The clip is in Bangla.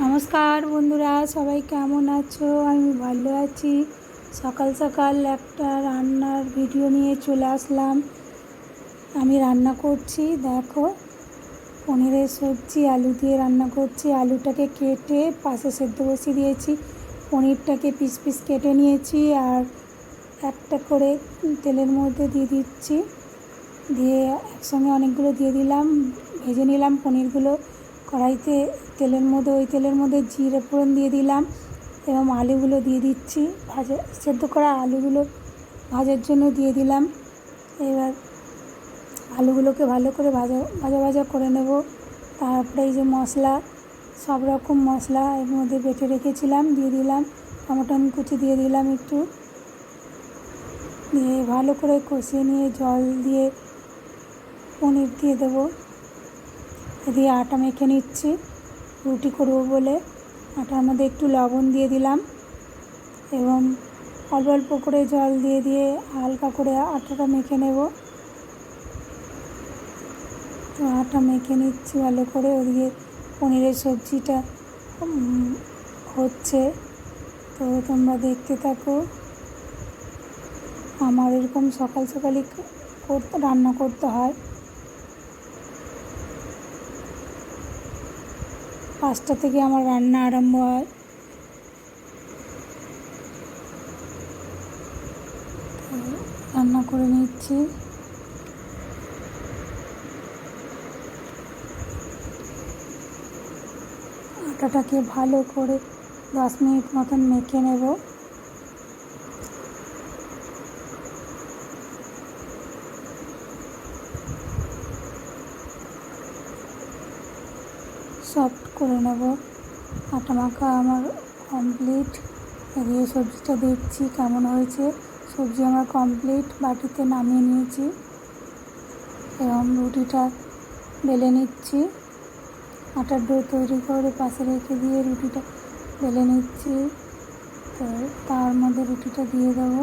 নমস্কার বন্ধুরা, সবাই কেমন আছো? আমি ভালো আছি। সকাল সকাল একটা রান্নার ভিডিও নিয়ে চলে আসলাম। আমি রান্না করছি, দেখো, পনিরের সবজি আলু দিয়ে রান্না করছি। আলুটাকে কেটে পাশে সেদ্ধ বসিয়ে দিয়েছি, পনিরটাকে পিস পিস কেটে নিয়েছি আর একটা করে তেলের মধ্যে দিয়ে দিচ্ছি। দিয়ে একসঙ্গে অনেকগুলো দিয়ে দিলাম, ভেজে নিলাম পনিরগুলো কড়াইতে। ওই তেলের মধ্যে জিরে ফোড়ন দিয়ে দিলাম এবং আলুগুলো দিয়ে দিচ্ছি। সেদ্ধ করা আলুগুলো ভাজার জন্য দিয়ে দিলাম। এবার আলুগুলোকে ভালো করে ভাজা ভাজা ভাজা করে নেব। তারপরে এই যে মশলা, সব রকম মশলা এর মধ্যে বেটে রেখেছিলাম দিয়ে দিলাম। টমেটো কুচি দিয়ে দিলাম একটু, দিয়ে ভালো করে কষিয়ে নিয়ে জল দিয়ে পনির দিয়ে দেবো। দিয়ে আটা মেখে নিচ্ছি রুটি করবো বলে। আটার মধ্যে একটু লবণ দিয়ে দিলাম এবং অল্প অল্প করে জল দিয়ে দিয়ে হালকা করে আটাটা মেখে নেব। তো আটা মেখে নিচ্ছি ভালো করে। ওদিকে পনিরের সবজিটা হচ্ছে, তো তোমরা দেখতে থাকো। আমার এরকম সকাল সকালই রান্না করতে হয়। 5টা থেকে আমার রান্না আরম্ভ হয়। রান্না করে নিচ্ছি। আটাটাকে ভালো করে 10 মিনিট মতন মেখে নেব। সফট করে নেব। আটা মাখা আমার কমপ্লিট। এদিকে সবজিটা দেখছি কেমন হয়েছে। সবজি আমার কমপ্লিট, বাটিতে নামিয়ে নিয়েছি এবং রুটিটা বেলে নিচ্ছি। আটার ডো তৈরি করে পাশে রেখে দিয়ে রুটিটা বেলে নিচ্ছি। তো তার মধ্যে রুটিটা দিয়ে দেবো।